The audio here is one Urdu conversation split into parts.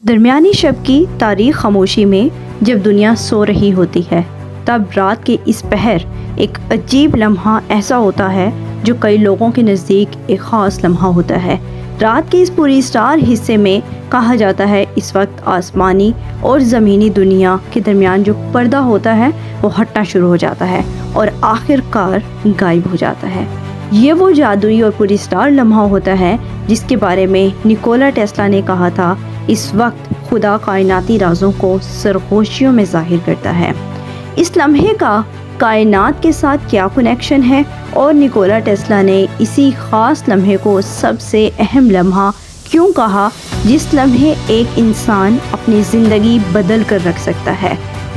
درمیانی شب کی تاریخ خاموشی میں جب دنیا سو رہی ہوتی ہے، تب رات کے اس پہر ایک عجیب لمحہ ایسا ہوتا ہے جو کئی لوگوں کے نزدیک ایک خاص لمحہ ہوتا ہے۔ رات کے اس پوری اسٹار حصے میں کہا جاتا ہے اس وقت آسمانی اور زمینی دنیا کے درمیان جو پردہ ہوتا ہے وہ ہٹنا شروع ہو جاتا ہے اور آخر کار غائب ہو جاتا ہے۔ یہ وہ جادوئی اور پوری اسٹار لمحہ ہوتا ہے جس کے بارے میں نیکولا ٹیسلا نے کہا تھا، اس وقت خدا کائناتی رازوں کو سرگوشیوں میں ظاہر کرتا ہے۔ اس لمحے کا کائنات کے ساتھ کیا کنیکشن ہے اور نیکولا ٹیسلا نے اسی خاص لمحے کو سب سے اہم لمحہ کیوں کہا جس لمحے ایک انسان اپنی زندگی بدل کر رکھ سکتا ہے؟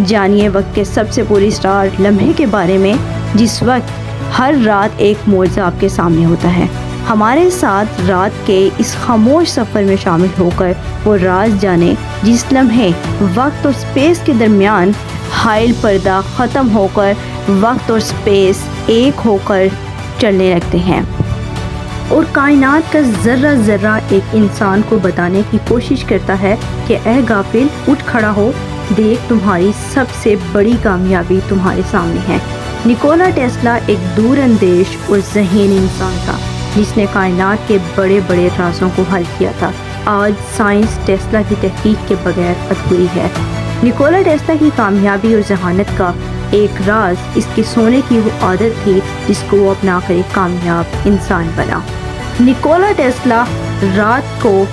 جانیے وقت کے سب سے پوری اسٹار لمحے کے بارے میں جس وقت ہر رات ایک معجزہ آپ کے سامنے ہوتا ہے۔ ہمارے ساتھ رات کے اس خاموش سفر میں شامل ہو کر وہ راز جانے جس لمحے وقت اور سپیس کے درمیان حائل پردہ ختم ہو کر وقت اور سپیس ایک ہو کر چلنے لگتے ہیں اور کائنات کا ذرہ ذرہ ایک انسان کو بتانے کی کوشش کرتا ہے کہ اے غافل اٹھ کھڑا ہو، دیکھ تمہاری سب سے بڑی کامیابی تمہارے سامنے ہے۔ نیکولا ٹیسلا ایک دور اندیش اور ذہین انسان تھا جس نے کائنات کے بڑے بڑے رازوں کو حل کیا تھا۔ آج سائنس ٹیسلا کی تحقیق کے بغیر ادھوری ہے۔ نیکولا ٹیسلا کی کامیابی اور ذہانت کا ایک راز اس کی سونے کی وہ عادت تھی جس کو وہ اپنا کر ایک کامیاب انسان بنا۔ نیکولا ٹیسلا رات کو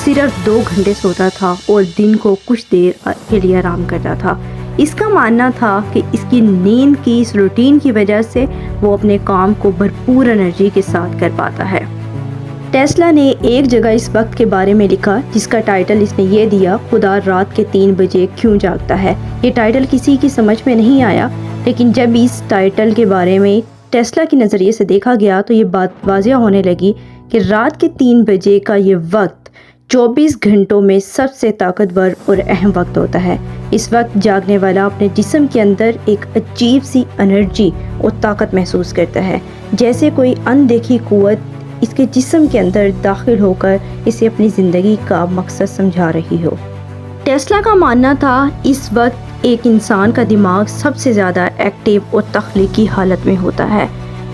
صرف 2 گھنٹے سوتا تھا اور دن کو کچھ دیر کے لیے آرام کرتا تھا۔ اس کا ماننا تھا کہ اس کی نیند کی اس روٹین کی وجہ سے وہ اپنے کام کو بھرپور انرجی کے ساتھ کر پاتا ہے۔ ٹیسلا نے ایک جگہ اس وقت کے بارے میں لکھا جس کا ٹائٹل اس نے یہ دیا، خدا رات کے 3 بجے کیوں جاگتا ہے۔ یہ ٹائٹل کسی کی سمجھ میں نہیں آیا، لیکن جب اس ٹائٹل کے بارے میں ٹیسلا کے نظریے سے دیکھا گیا تو یہ بات واضح ہونے لگی کہ رات کے 3 بجے کا یہ وقت 24 گھنٹوں میں سب سے طاقتور اور اہم وقت ہوتا ہے۔ اس وقت جاگنے والا اپنے جسم کے اندر ایک عجیب سی انرجی اور طاقت محسوس کرتا ہے، جیسے کوئی اندیکھی قوت اس کے جسم کے اندر داخل ہو کر اسے اپنی زندگی کا مقصد سمجھا رہی ہو۔ ٹیسلا کا ماننا تھا اس وقت ایک انسان کا دماغ سب سے زیادہ ایکٹیو اور تخلیقی حالت میں ہوتا ہے،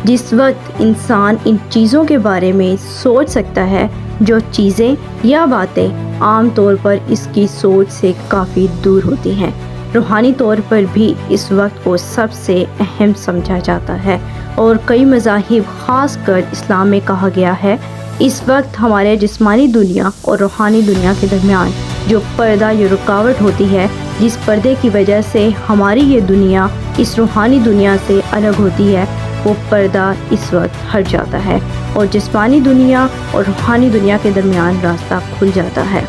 جس وقت انسان ان چیزوں کے بارے میں سوچ سکتا ہے جو چیزیں یا باتیں عام طور پر اس کی سوچ سے کافی دور ہوتی ہیں۔ روحانی طور پر بھی اس وقت کو سب سے اہم سمجھا جاتا ہے اور کئی مذاہب خاص کر اسلام میں کہا گیا ہے اس وقت ہمارے جسمانی دنیا اور روحانی دنیا کے درمیان جو پردہ یا رکاوٹ ہوتی ہے، جس پردے کی وجہ سے ہماری یہ دنیا اس روحانی دنیا سے الگ ہوتی ہے، وہ پردہ اس وقت ہٹ جاتا ہے اور جسمانی دنیا اور روحانی دنیا کے درمیان راستہ کھل جاتا ہے۔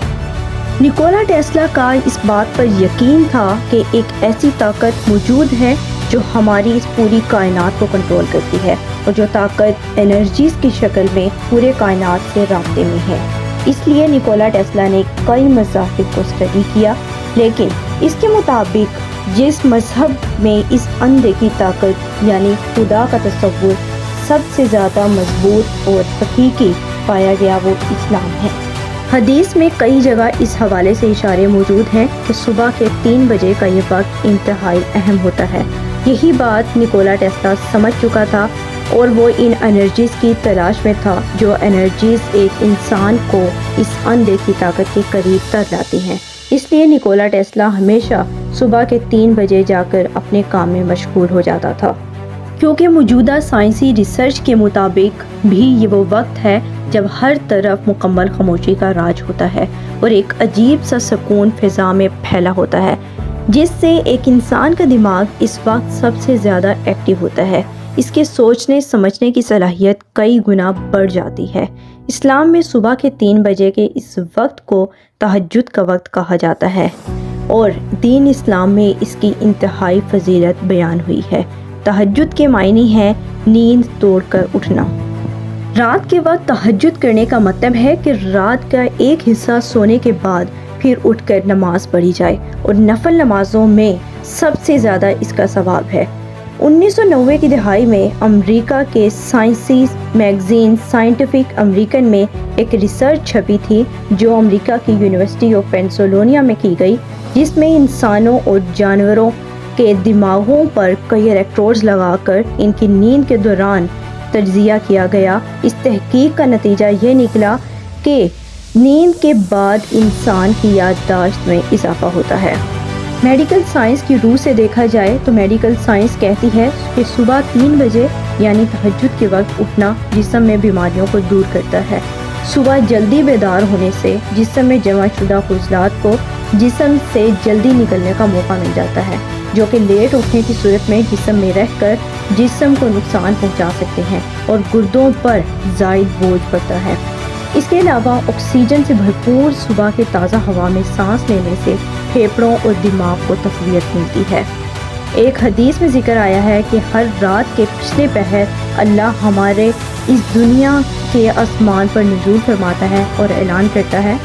نیکولا ٹیسلا کا اس بات پر یقین تھا کہ ایک ایسی طاقت موجود ہے جو ہماری اس پوری کائنات کو کنٹرول کرتی ہے اور جو طاقت انرجیز کی شکل میں پورے کائنات سے رابطے میں ہے۔ اس لیے نیکولا ٹیسلا نے کئی مذاہب کو اسٹڈی کیا، لیکن اس کے مطابق جس مذہب میں اس اندیکھی طاقت یعنی خدا کا تصور سب سے زیادہ مضبوط اور حقیقی پایا گیا وہ اسلام ہے۔ حدیث میں کئی جگہ اس حوالے سے اشارے موجود ہیں کہ صبح کے 3 بجے کا یہ وقت انتہائی اہم ہوتا ہے۔ یہی بات نیکولا ٹیسلا سمجھ چکا تھا اور وہ ان انرجیز کی تلاش میں تھا جو انرجیز ایک انسان کو اس اندیکھی طاقت کے قریب تر لاتی ہیں۔ اس لیے نیکولا ٹیسلا ہمیشہ صبح کے 3 بجے جا کر اپنے کام میں مشغول ہو جاتا تھا، کیونکہ موجودہ سائنسی ریسرچ کے مطابق بھی یہ وہ وقت ہے جب ہر طرف مکمل خاموشی کا راج ہوتا ہے اور ایک عجیب سا سکون فضا میں پھیلا ہوتا ہے، جس سے ایک انسان کا دماغ اس وقت سب سے زیادہ ایکٹیو ہوتا ہے۔ اس کے سوچنے سمجھنے کی صلاحیت کئی گنا بڑھ جاتی ہے۔ اسلام میں صبح کے 3 بجے کے اس وقت کو تہجد کا وقت کہا جاتا ہے اور دین اسلام میں اس کی انتہائی فضیلت بیان ہوئی ہے۔ تہجد کے معنی ہے نیند توڑ کر اٹھنا۔ رات کے وقت تہجد کرنے کا مطلب ہے کہ رات کا ایک حصہ سونے کے بعد پھر اٹھ کر نماز پڑھی جائے اور نفل نمازوں میں سب سے زیادہ اس کا ثواب ہے۔ 1990 کی دہائی میں امریکہ کے سائنسی میگزین سائنٹیفک امریکن میں ایک ریسرچ چھپی تھی جو امریکہ کی یونیورسٹی آف پینسلوانیا میں کی گئی، جس میں انسانوں اور جانوروں کے دماغوں پر کئی الیکٹروڈز لگا کر ان کی نیند کے دوران تجزیہ کیا گیا۔ اس تحقیق کا نتیجہ یہ نکلا کہ نیند کے بعد انسان کی یادداشت میں اضافہ ہوتا ہے۔ میڈیکل سائنس کی روح سے دیکھا جائے تو میڈیکل سائنس کہتی ہے کہ صبح 3 بجے یعنی تہجد کے وقت اٹھنا جسم میں بیماریوں کو دور کرتا ہے۔ صبح جلدی بیدار ہونے سے جسم میں جمع شدہ فضلات کو جسم سے جلدی نکلنے کا موقع مل جاتا ہے، جو کہ لیٹ اٹھنے کی صورت میں جسم میں رہ کر جسم کو نقصان پہنچا سکتے ہیں اور گردوں پر زائد بوجھ پڑتا ہے۔ اس کے علاوہ آکسیجن سے بھرپور صبح کے تازہ ہوا میں سانس لینے سے پھیپھڑوں اور دماغ کو تقویت ملتی ہے۔ ایک حدیث میں ذکر آیا ہے کہ ہر رات کے پچھلے پہر اللہ ہمارے اس دنیا کے آسمان پر نزول فرماتا ہے اور اعلان کرتا ہے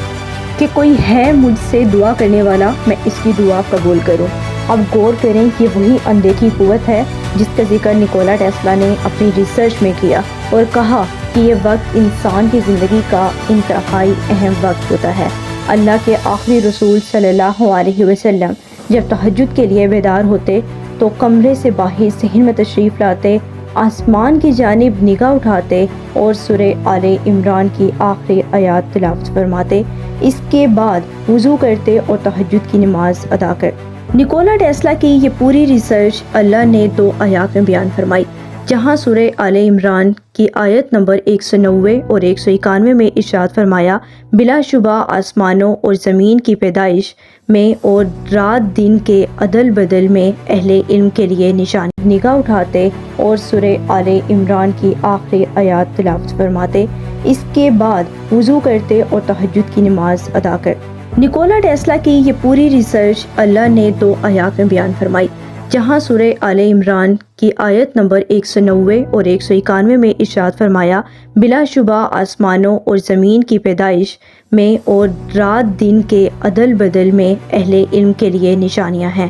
کہ کوئی ہے مجھ سے دعا کرنے والا، میں اس کی دعا قبول کروں۔ اب غور کریں کہ وہی اندیکھی قوت ہے جس کا ذکر نیکولا ٹیسلا نے اپنی ریسرچ میں کیا اور کہا کہ یہ وقت انسان کی زندگی کا انتہائی اہم وقت ہوتا ہے۔ اللہ کے آخری رسول صلی اللہ علیہ وسلم جب تہجد کے لیے بیدار ہوتے تو کمرے سے باہر صحن میں تشریف لاتے، آسمان کی جانب نگاہ اٹھاتے اور سورہ آل عمران کی آخری آیات تلاوت فرماتے۔ اس کے بعد وضو کرتے اور تہجد کی نماز ادا کرتے۔ نیکولا ٹیسلا کی یہ پوری ریسرچ اللہ نے 2 آیات میں بیان فرمائی، جہاں سورہ آل عمران کی آیت نمبر 190 اور 191 میں ارشاد فرمایا، بلا شبہ آسمانوں اور زمین کی پیدائش میں اور رات دن کے عدل بدل میں اہل علم کے لیے نشانی۔ نگاہ اٹھاتے اور سورہ آل عمران کی آخری آیات تلاوت فرماتے، اس کے بعد وضو کرتے اور تہجد کی نماز ادا کرتے۔ نیکولا ٹیسلا کی یہ پوری ریسرچ اللہ نے 2 آیات میں بیان فرمائی، جہاں سورہ آل عمران کی آیت نمبر 190 اور 191 میں ارشاد فرمایا، بلا شبہ آسمانوں اور زمین کی پیدائش میں اور رات دن کے عدل بدل میں اہل علم کے لیے نشانیاں ہیں۔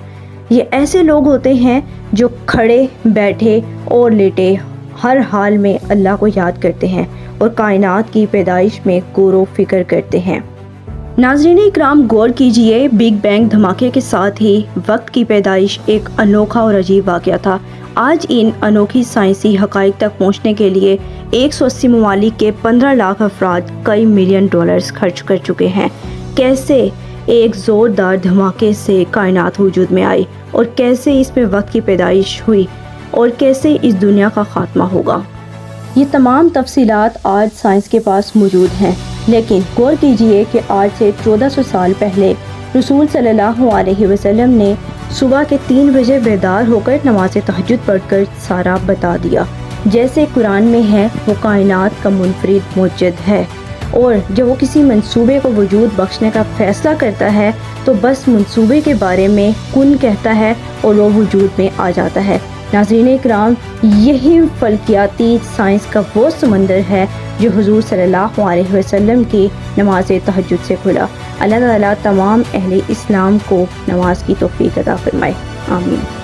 یہ ایسے لوگ ہوتے ہیں جو کھڑے، بیٹھے اور لیٹے ہر حال میں اللہ کو یاد کرتے ہیں اور کائنات کی پیدائش میں غور و فکر کرتے ہیں۔ ناظرین اکرام، غور کیجئے، بگ بینگ دھماکے کے ساتھ ہی وقت کی پیدائش ایک انوکھا اور عجیب واقعہ تھا۔ آج ان انوکھی سائنسی حقائق تک پہنچنے کے لیے 180 ممالک کے 15 لاکھ افراد کئی ملین ڈالرز خرچ کر چکے ہیں۔ کیسے ایک زوردار دھماکے سے کائنات وجود میں آئی اور کیسے اس میں وقت کی پیدائش ہوئی اور کیسے اس دنیا کا خاتمہ ہوگا، یہ تمام تفصیلات آج سائنس کے پاس موجود ہیں۔ لیکن غور کیجئے کہ آج سے 1400 سال پہلے رسول صلی اللہ علیہ وسلم نے صبح کے 3 بجے بیدار ہو کر نماز تہجد پڑھ کر سارا بتا دیا۔ جیسے قرآن میں ہے، وہ کائنات کا منفرد موجد ہے، اور جب وہ کسی منصوبے کو وجود بخشنے کا فیصلہ کرتا ہے تو بس منصوبے کے بارے میں کن کہتا ہے اور وہ وجود میں آ جاتا ہے۔ ناظرین اکرام، یہی فلکیاتی سائنس کا وہ سمندر ہے جو حضور صلی اللہ علیہ وسلم کی نماز تہجد سے کھلا۔ اللہ تعالیٰ تمام اہل اسلام کو نماز کی توفیق عطا فرمائے، آمین۔